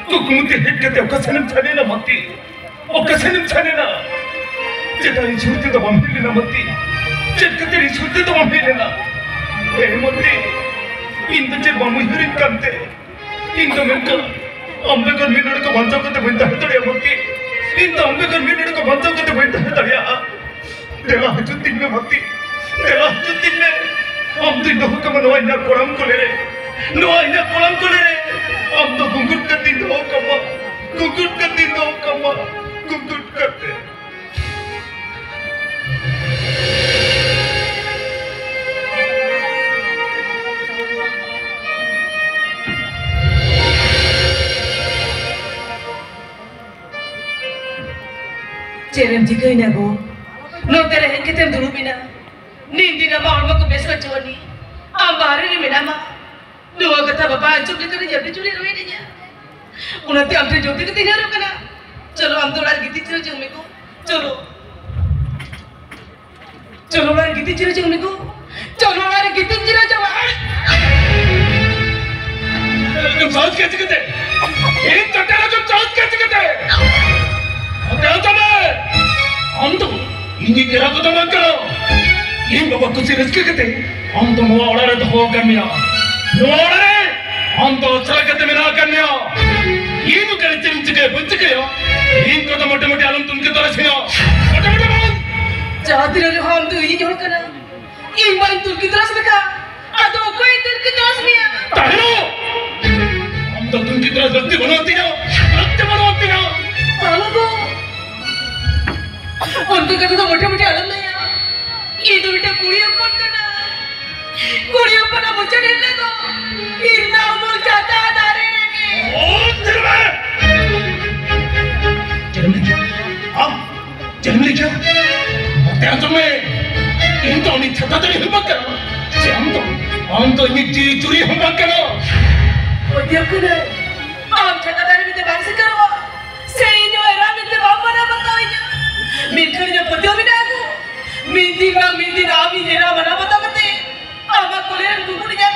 Kukumti hekate okasanim chanena mati. Okasanim chanena. Cetari surti to mamhilena mati. Cetkateri surti to mamhilena. Mati. Inda cet mamuhirin kante. Inda menka. Ambekar minadu ko banjau kate benda hetariya mati. Inda ambekar minadu ko banjau kate benda hetariya. Dela hajutin me mati. Dela hajutin me. Amdu doh kama noaina koram kolere. Noaina koram kolere. Amdu gungut kati doh kama. Gungut kati doh kama. Gungut kati. Cerem jika ini aku, no tereh kita dulu bina, nindi nama orang aku besar cuani, ambar ini bina mah, dua kata bapa anjur kita ni jadi curi ruin aja, unat yang terjadi kita ini orang kena, colo am tu lagi kita curi jeng miku, colo lagi kita curi jeng miku, colo lagi kita curi jawa. Jom saus कैसे करते? ये चट्टान जम saus कैसे करते? Apa kamu? Antum ini kira kau teman kau. Ini bawa tu serius kerja. Antum mau orang itu ho kerja. Mau orang, antum cara kerja mana kerja. Ini tu kerja cium cikgu, buncik ya. Ini kau tu motor alam tumpke tu rasanya. Motor bang. Jadi orang ham tu ini orang kena. Ini main tu kita ras mereka. Atau kau itu kita ras ni? Tahu. Antum tumpke tu ras berarti mana tiada. Berarti mana tiada. Tahu tu. उनके कभी तो मोटे-मोटे आलम नहीं है, ये तो बेटा कुड़ियों पर ना मुझे नहीं ले दो, इतना उम्र जाता है दारे रखे। ओह जन्म क्या? हम जन्म क्या? मत यार तुम्हें इन तो नहीं छता तो नहीं हिम्मत करो, हम तो ये चोरी हिम्मत करो। वो देखो ना, हम छता दारे में तो बात से करो, सही जो है राम इतने बाप बना बताओ इन्हें। मिलकर जब पतियों में डालूं, मिलती नाम ही तेरा बना बता करते, अब आपको लेने कुकुड़ी जा,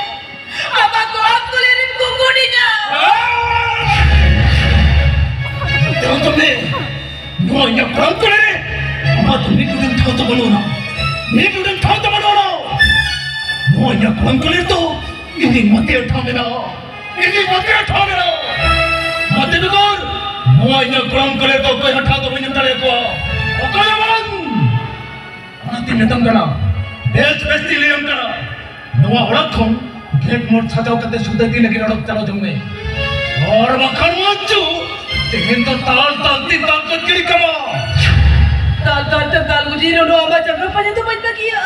अब आपको लेने कुकुड़ी जा। तो तुमने नोया काम करे, अम्मा तुमने टूटन था तो बनो ना, मैं टूटन था तो बनो ना, नोया काम करे तो इन्हीं मते उठा मेरा, मते बिगोर, नोया काम करे तो कोई हटा तो नहीं निकले को। Okayaman, nanti netang kena, best liam kena, nuah orang kong, gate mode sajau kate sudah di lagi orang calo jomne, orang makan maju, dengan tu tal ke kiri kama, tal uji no ama jaga panjang tu banyak kia,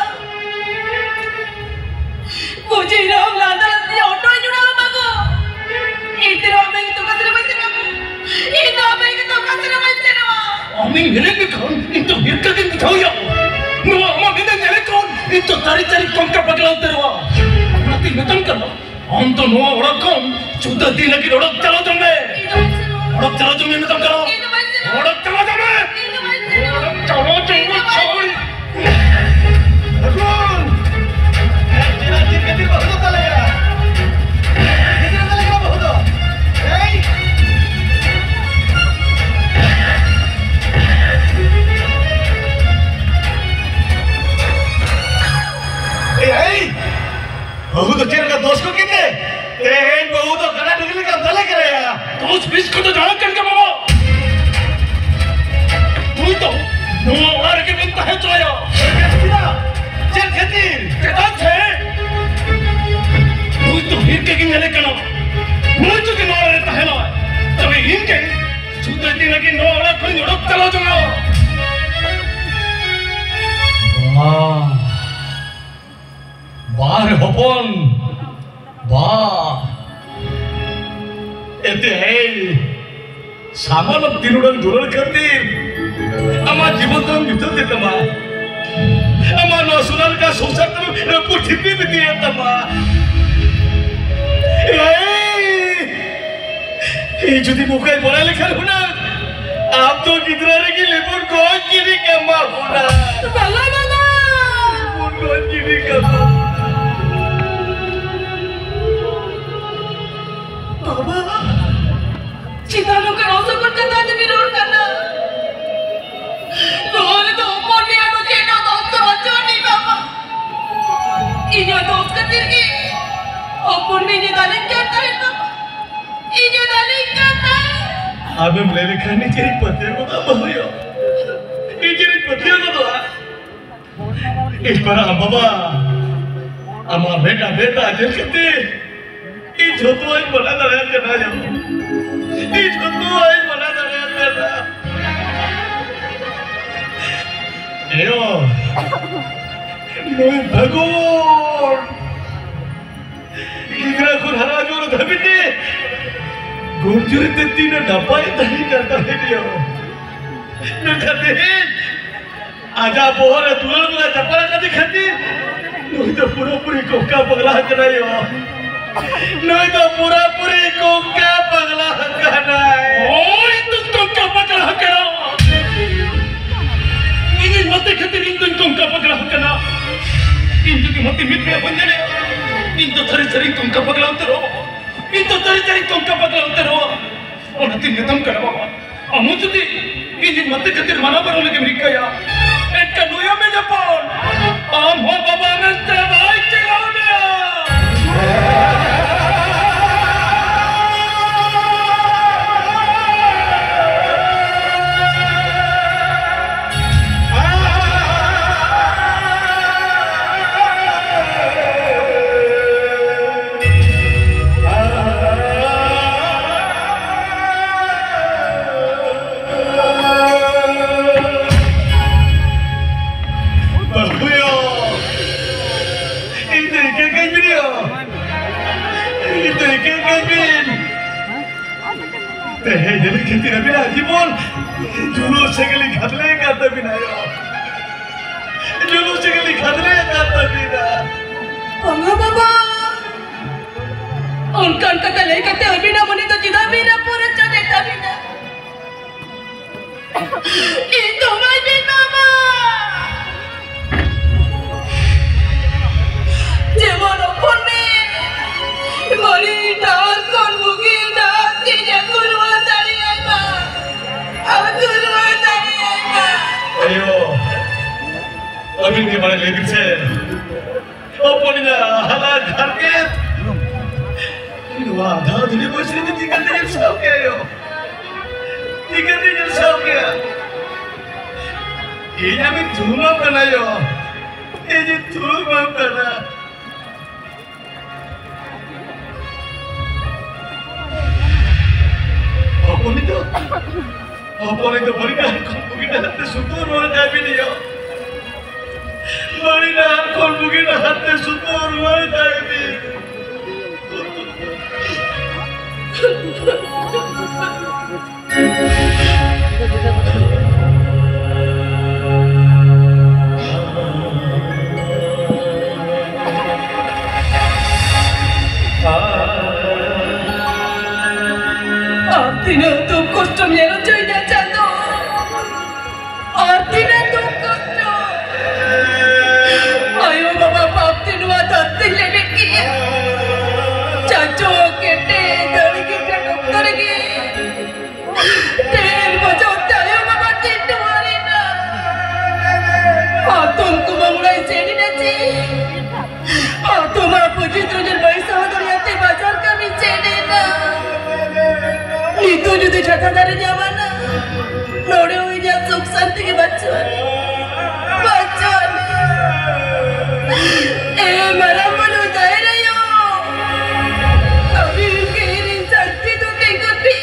uji no lada lada auto itu nama bago, itu nama itu kasih nama itu, itu nama itu kasih nama itu nama. Amin hilang kan, itu hirka kan kita ya. Nuah amin hilang kan, itu cari kongkap bagalau terwa. Nanti netang kan, anto nuah orang kan, sudah di lagi orang calo jomne. Orang calo jomne netang kan. Orang calo jomne. Orang calo jomne cawai. Aduh. Nanti kita bahu tu lagi. Kita lagi bahu tu. Hey. बहू तो चेहरे का दोस्त को कितने? तेन बहू तो गला निकलने का दले करे यार। दोस्त बीच को तो जाना करके बाबा। तू तो नुआ वार के बिंता है तो यार। चल खेती, चल छे। तू तो हिर के किंगले करो। मुझे तो किन्हों रहता है ना। तभी इनके सुधर दिन लगी नुआ वाला कोई उड़प चला जाओ। वाह Bar hopon, bar. Itu hei, sama lo tiruran jual kertir. Ama jibat tu gitu tu tema. Ama nasuran ka susah tu, reput hippie betul ya tema. Hei, jadi bukan boleh lekar guna. Ab tu kita lagi lebur kau kiri kemah guna. Bala. Lebur kau kiri kemah. Abe meleleh kan ni jadi petir ko tak mahu yo. Ni jadi petir ko tu ah. Para baba, ama beta aja kete. Ini jodoh aja mana darah kena yo. Ini jodoh aja mana darah kena. Ayo, noi bagon. Kira aku harap jual tapi ni. Gunjur itu na dapat tadi kata dia. Nakati, aja pohon turun mula dapat kati kati. Noi tu pura-puri kokka paglah kena yo. Noi tu pura-puri kokka paglah kena. Oh, itu kokka paglah kena. Ini mati kati itu kokka paglah kena. Ini tu mati mitra banjane. Ini tu cari kokka paglah terus. Itu cari tongka paglau terus. Orang tu nyetam kan apa? Amu jadi ini mati ketir mana baru lagi mereka ya? Enkan nuya menjapon. Amu bapa nanti baik cakap dia. Jadi kita bila jibol dulu sekali khadle kata bina yo. Dulu sekali khadle kata bina. Bangga baba. Unkan kata leh kata bina mani to jida bina pura cade bina. Itu macam baba. Jemon opon ni. Mari dah kon mugi dah tidak kurwa. Ayo, अभी के बारे लेकिन से, ओ Polina हालात घर के, Innova आधा दिल्ली को इसलिए दिक्कत नहीं सब क्या यो, दिक्कत नहीं सब क्या, ये जब धूमा बना यो, ये जो धूमा बना, Apa itu berikan mungkin hati sutur orang kami ni yo. Berikan mungkin hati sutur orang kami. Artinya tu kostum yang cuinya jatuh. Artinya tu kostum. Ayo bapa pakti dua dati lelaki. Caco kete dari kita dokter lagi. Tel baju tayo bapa cinta warina. Atum ku mulai jadi nanti. Atum apa jitu jadi bayi sahaja yang terbazar kami jadi na. Itu jadi jatah dari mana? Nore ini asuk santi ke bacuan. Malam malu jaya rayo. Tapi kini santi tu tinggal pi.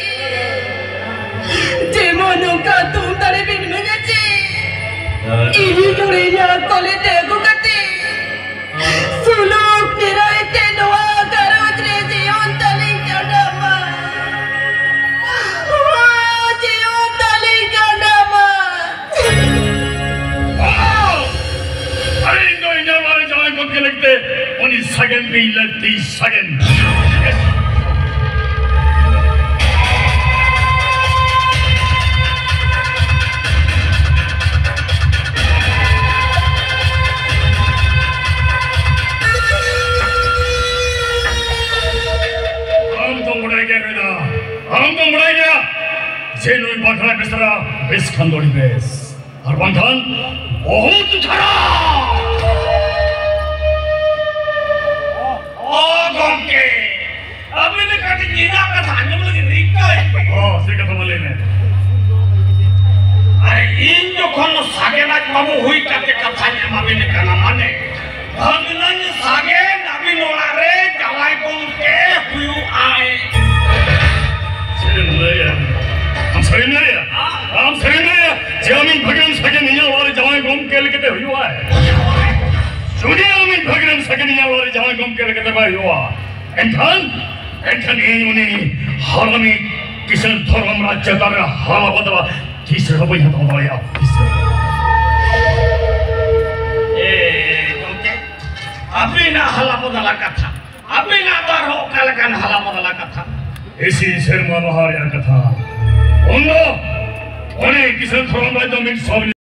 Jemono katum tari bin menyaji. Ini durinya kole tegu kati. Suluk tirai tenua garut rezi on taling kadama. लगते उन्हीं सगन भी लगती सगन हम तो मुड़ाई गया बेटा हम तो मुड़ाई गया जेनुई बाखरा बिसरा बिस खंडोड़ी बेस और बंधन बहुत खरा Gongke, apa ini kaki jinak kan hanya lagi nikah ini. Oh, saya kata malah ini. babu hui kate kathanya mabine kana mane bhagnan sage nabi nolare jawai gomke huyu ae हम सही नहीं है जामीन भगवान सके निया वाले जवान गम के लेके हुआ है सुनिए आमीन भगवान सके निया वाले जवान गम के लेके हुआ एंथन ये उन्हें हारमी किशन धर्म राज्य का हाला बदला तीसरे को यहाँ तो आया तीसरे अभी ना हाला बदला कथा अभी ना दर हो कल का हाला बदला कथा ऐसी शर्मा महाराज कथा उन्हें किसान धर्म राज्य में सब